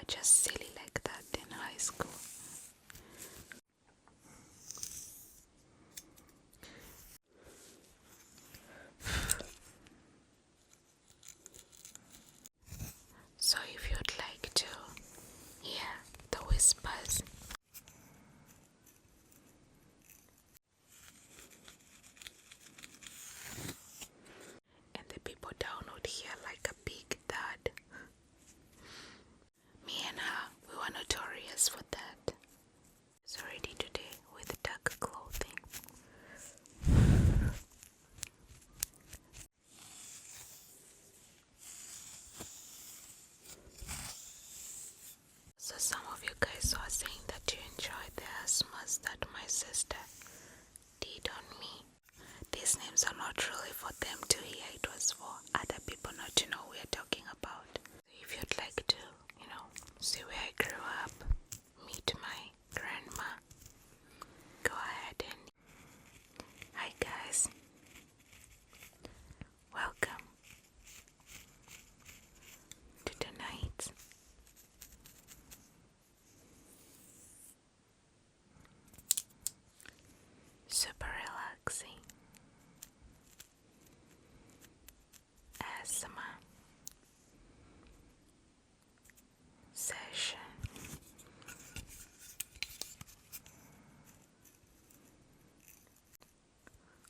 just silly like that in high school. So if you'd like to hear the whispers and the people down would hear like a big thud, me and her, we were notorious for that. So ready today with dark clothing. So some of you guys were saying that you enjoyed the asthmas that my sister did on me. These names are not really for them to hear, it was for other people not to know we are talking about. If you'd like to, see where I grew up, meet my grandma, go ahead and... Hi guys, welcome to tonight. Super relaxing asthma session.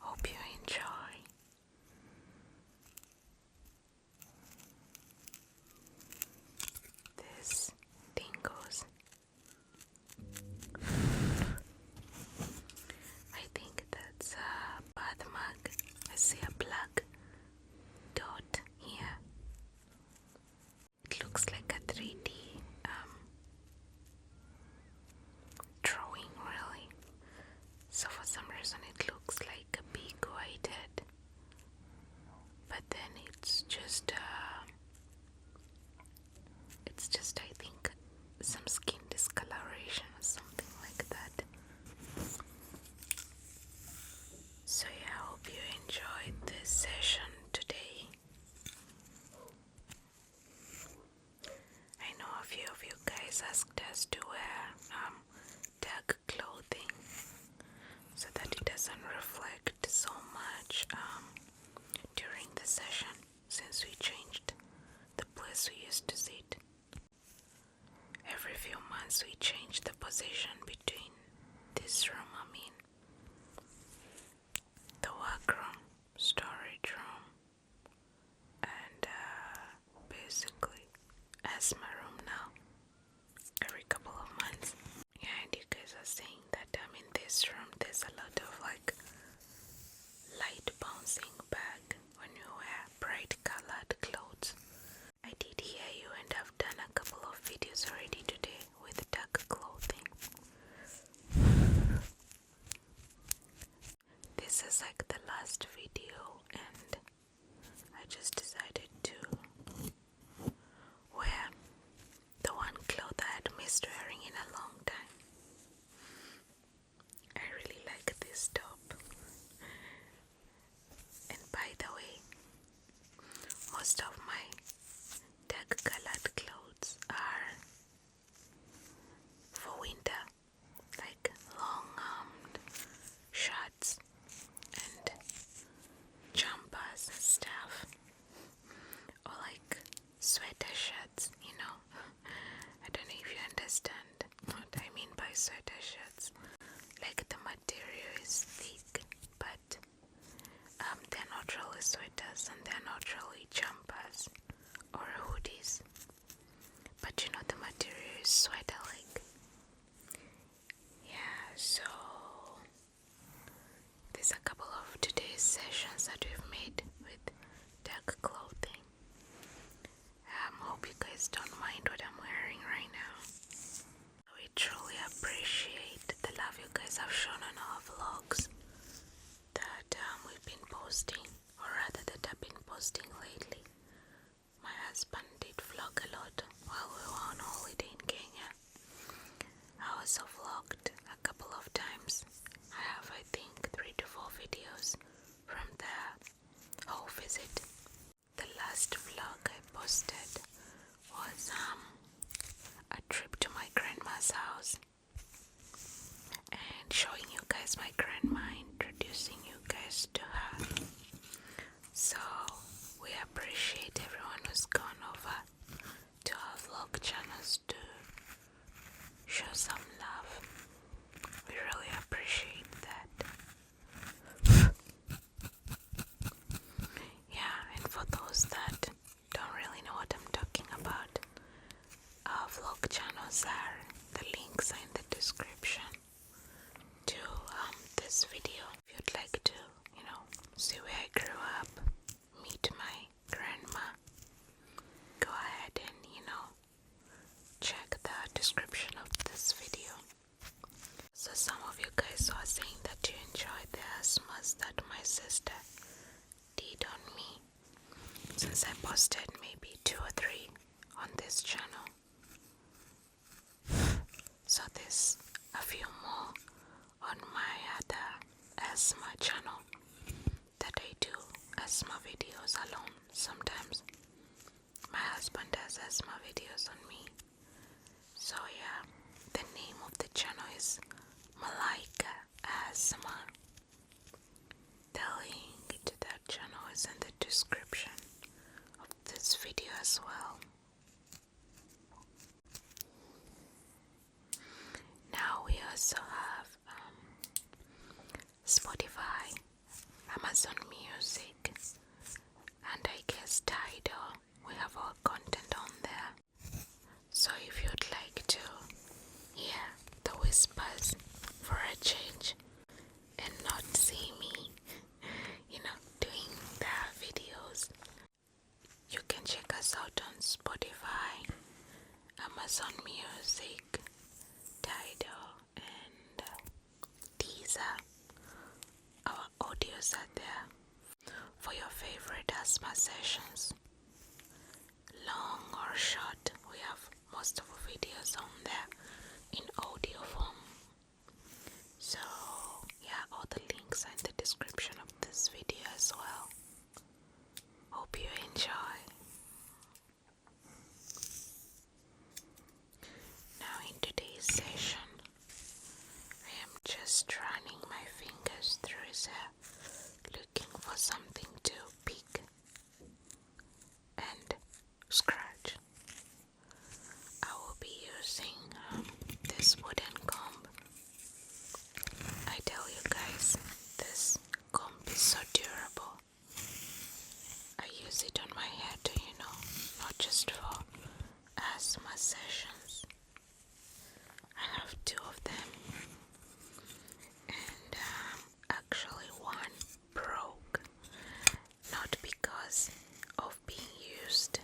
Hope you enjoy. This tingles. I think that's a birthmark. I see a black dot here. It looks like a 3D drawing, really. So for some reason it looks like a big white head, but then it's just I think some skin discoloration or something like that. So yeah, I hope you enjoyed this session today. I know a few of you guys asked us to wear dark clothing so that it doesn't reflect so much during the session, since we changed the place we used to sit. Every few months we change the position between this room, the workroom, storage room, and basically asthma room now, every couple of months. Yeah, and you guys are saying that in this room there's a lot of like light bouncing back when you wear bright colored clothes. I did hear you, and I've done a couple of videos already today with dark clothing. This is like the last video, and I just decided to wear the one cloth I had missed wearing in a long time. I really like this top, and posted maybe 2 or 3 on this channel. So there's a few more on my other asthma channel that I do asthma videos alone sometimes. My husband does asthma videos on me. So yeah, the name of the channel is Malaika Asthma. The link to that channel is in the description of this video as well. Now we also have Spotify, Amazon Music, and I guess Tidal. We have our content on there. So if you'd like to hear the whispers for a change and not see me, doing the videos, you can check us out on Spotify, Amazon Music, Tidal, and Deezer. Our audios are there for your favorite asthma sessions. Long or short, we have most of our videos on there in audio form. So yeah, all the links are in the description of this video as well. Hope you enjoy. Now in today's session, I am just running my fingers through his hair, looking for something to pick and scratch. I will be using this wooden comb. I tell you guys, this comb is so durable. I use it on my hair too, not just for asthma sessions. I have 2 of them, and actually one broke, not because of being used.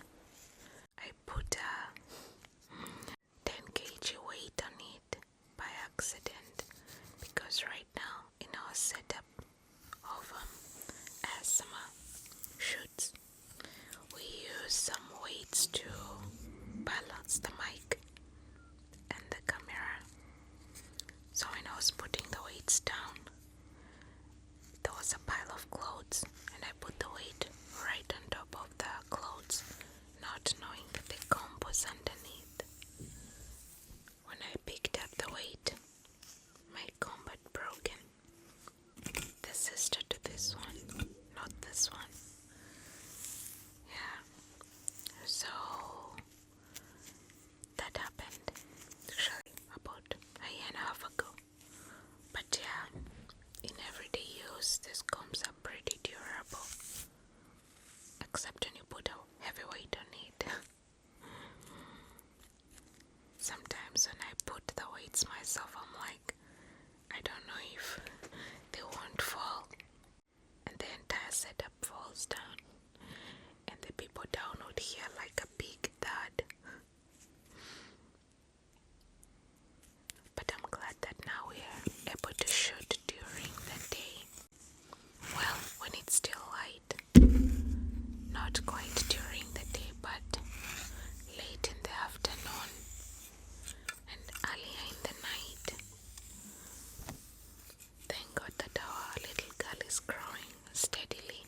I put a 10 kg weight on it by accident, because right now in our setup of asthma shoots, we use some weights to balance the mic and the camera. So when I was putting the weights down, there was a pile of clothes, and I put the weight right on top of the clothes, not knowing that the comb was underneath. When I picked up the weight, my comb had broken. The sister to this one, not this one. Yeah, so that happened actually about a year and a half ago. But yeah, in everyday use, these combs are pretty durable, except when you put a heavy weight on it. Sometimes when I put the weights myself, I'm like, I don't know if they won't fall, and the entire setup falls down, and the people down would hear like a big thud. But I'm glad that now we are able to shoot during the day. Well, when it's still light. Not quite during the day, but late in the afternoon and earlier in the night. Thank God that our little girl is growing steadily.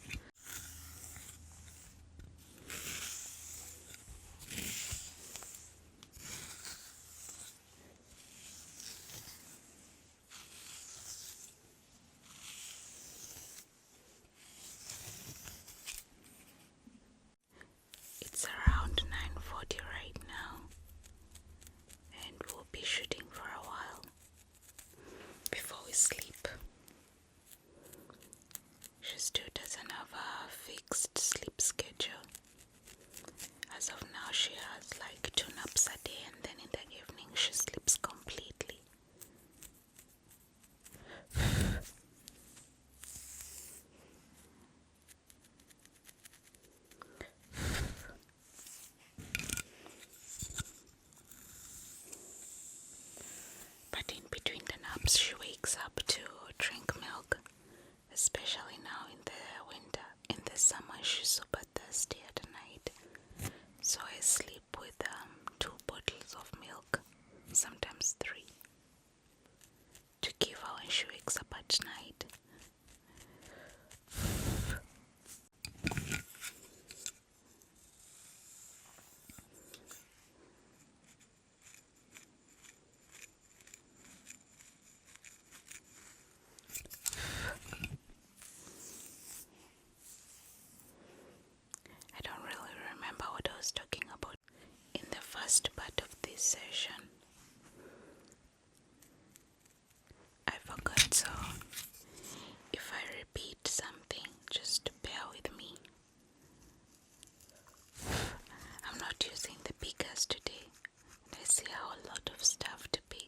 It's around 9:40 right now, and we'll be shooting for a while before we sleep. She still doesn't have a fixed sleep schedule. As of now, she has like 2 naps a day, and then in the evening she sleeps completely. But in between the naps, she wakes up to drink milk, especially now in the winter. In the summer, she's super thirsty at night. So I sleep with 2 bottles of milk, sometimes 3, to give her when she wakes up at night. I don't really remember what I was talking about in the first part of this session. I forgot, so if I repeat something, just bear with me. I'm not using the pickers today. I see a whole lot of stuff to pick.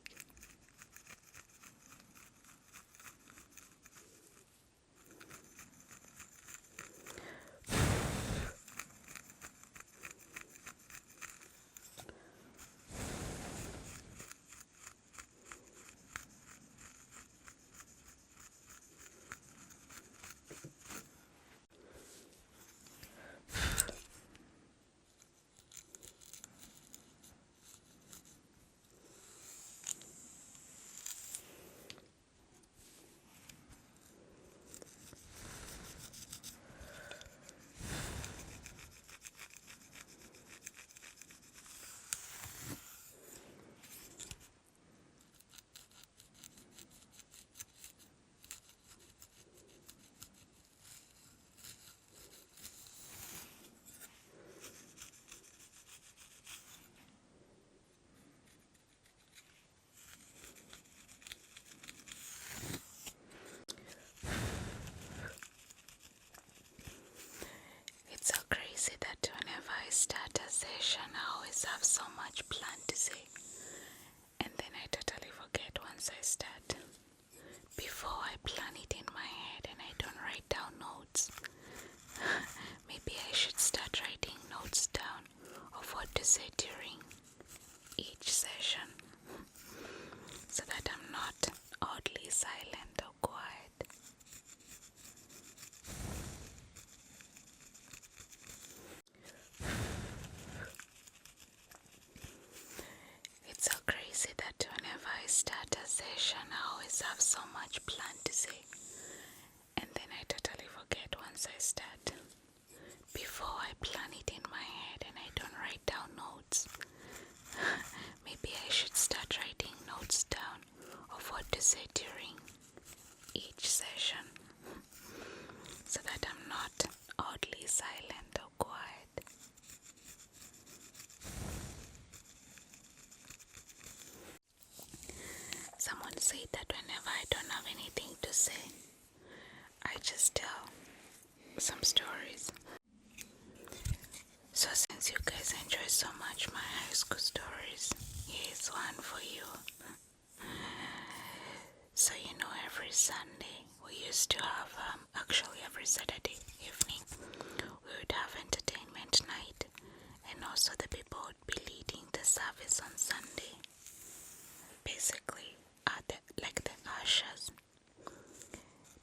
It's so crazy that whenever I start a session, I always have so much plan to say, and then I totally forget once I start. Before I plan it in my head and I don't write down notes. Maybe I should start writing notes down of what to say during each session, so that I'm not oddly silent or quiet. It's so crazy that whenever I start a session, I always have so much plan to say, and then I totally forget once I start. Before I plan it in my head and I don't write down notes. Maybe I should start writing notes down of what to say during each session, so that I'm not oddly silent or quiet. Someone said that whenever I don't have anything to say, I just tell some stories. So since you guys enjoy so much my high school stories, here's one for you. So every Sunday we used to have, actually every Saturday evening, we would have entertainment night, and also the people would be leading the service on Sunday. Basically, like the ushers.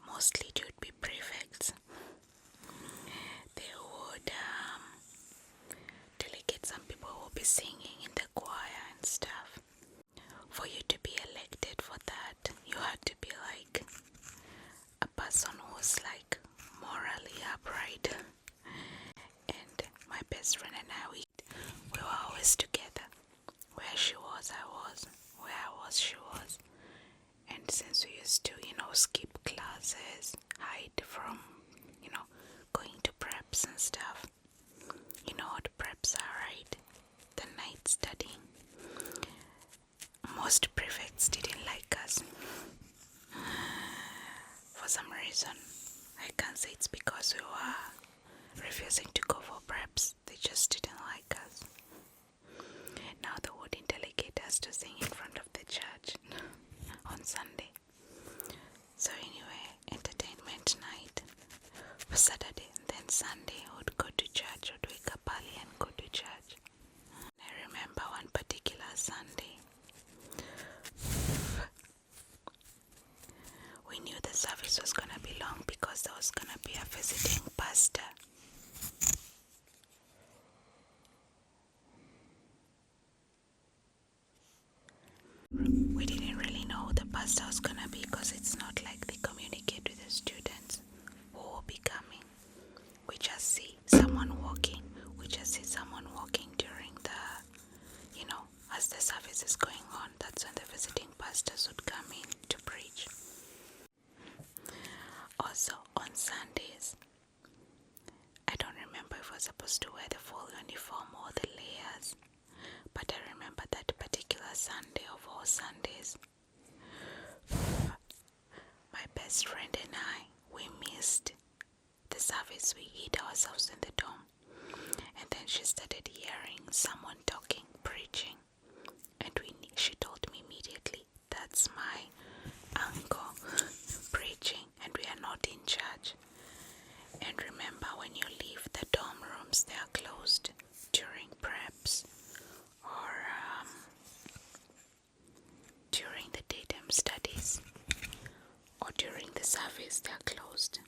Mostly it would be prefects. They would delegate some people who will be singing in the choir and stuff. For you to be elected for that, you had to be like a person who was like morally upright. And my best friend and I, we were always together. Where she was, I was. Where I was, she was. And since we used to, skip classes, hide from, going to preps and stuff. You know what preps are, right? The night studying. Most prefects didn't like us. For some reason. I can't say it's because we were refusing to go for preps. They just didn't like us. Now they wouldn't delegate us to sing in front of the church on Sunday. So anyway, entertainment night for Saturday, and then Sunday I would go to church. I would wake up early and go to church. I remember one particular Sunday, we knew the service was gonna be long because there was gonna be a visiting pastor. We didn't really know who the pastor was gonna be because it's not like they communicate with the students who will be coming. We just see someone walking. We just see someone walking during as the service is going on. That's when the visiting pastors would come in to preach. Also, on Sundays, I don't remember if I was supposed to wear the full uniform or the layers, but I remember that particular Sunday of all Sundays, my best friend and I, we missed the service. We hid ourselves in the dorm, and then she started hearing someone talking, preaching, and she told me immediately, that's my uncle preaching, and we are not in church. And remember, when you leave the dorm rooms, they are closed during preps or during the daytime studies or during the service, they are closed.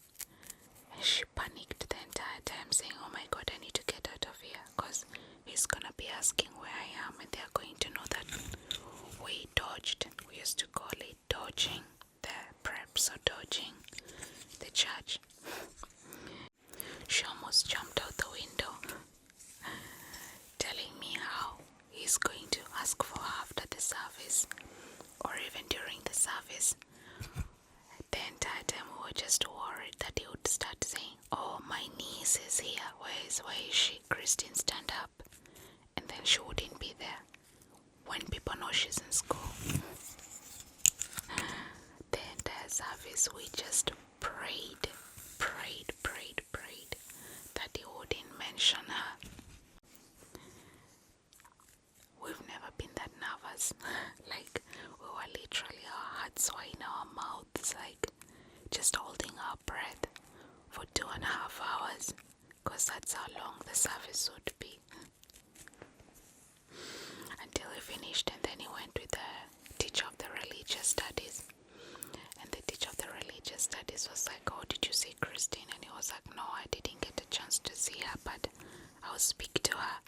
And she panicked the entire time, saying, oh my God, I need to get out of here because he's gonna be asking where I am and they're going to know that we dodged. We used to call it dodging the preps or dodging the church. She almost jumped out the window, telling me how he's going to ask for her after the service or even during the service. The entire time we were just worried that he would start saying, oh, my niece is here. Where is she? Christine, stand up. And then she wouldn't be there when people know she's in school. The entire service, we just prayed that he wouldn't mention her. We've never been that nervous. Like, we were literally, our hearts were in our mouths, like just holding our breath for 2.5 hours, because that's how long the service would be. Until he finished, and then he went with the teacher of the religious studies. And the teacher of the religious studies was like, oh, did you see Christine? And he was like, no, I didn't get a chance to see her, but I'll speak to her.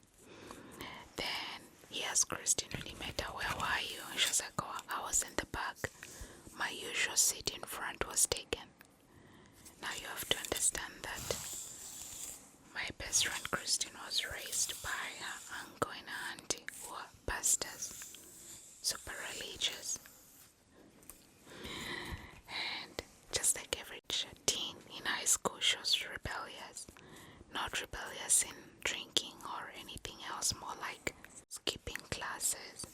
Then he asked Christine when he met her, where were you? And she was like, oh, I was in the back. My usual seat in front was taken. Now you have to understand that my best friend Christine was raised by her uncle and her auntie who are pastors, super religious. And just like every teen in high school, she was rebellious. Not rebellious in drinking or anything else, more like skipping classes.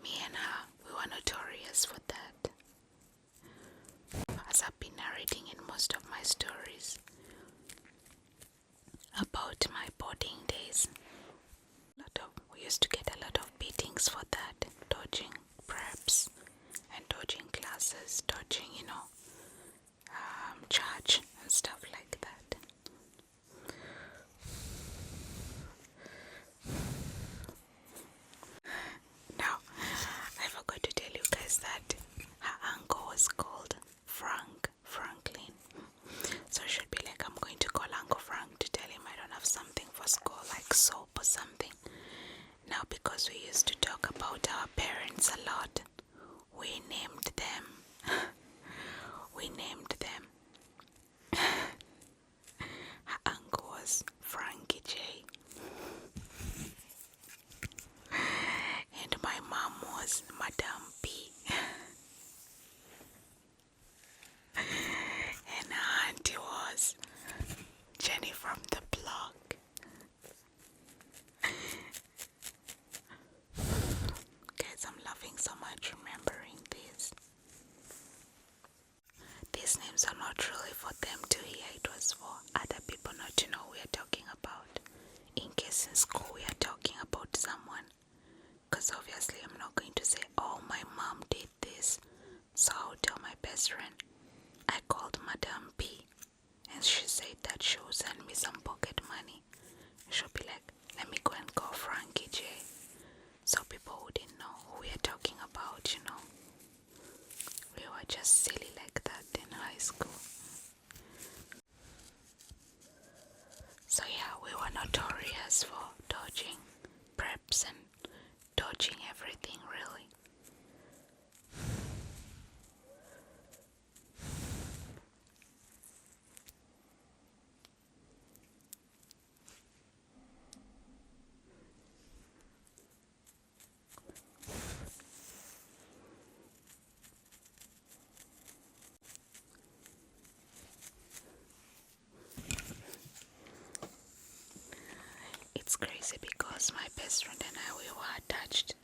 Me and her, we were notorious for that. As I've been narrating in most of my stories about my boarding days, we used to get a lot of beatings for that, dodging preps and dodging classes, dodging, church and stuff like that. Now, I forgot to tell you guys that her uncle was called Franklin. So it should be like, I'm going to call Uncle Frank to tell him I don't have something for school, like soap or something. Now, because we used to talk about our parents a lot, we named them. Her uncle was Frankie J. And my mom was Madame P. And her auntie was Jenny from the block. Guys, I'm laughing so much remembering this. These names are not really for them to hear, it was for other people not to know we are talking about. In case in school we are talking about someone. Because obviously I'm not going to say, oh, my mom did this. So I'll tell my best friend, I called Madame P. And she said that she will send me some pocket money. She'll be like, let me go and call Frankie J. So people wouldn't know who we are talking about, We were just silly like that in high school. So yeah, we were notorious for dodging preps and dodging everything, really. crazy because my best friend and I, we were attached.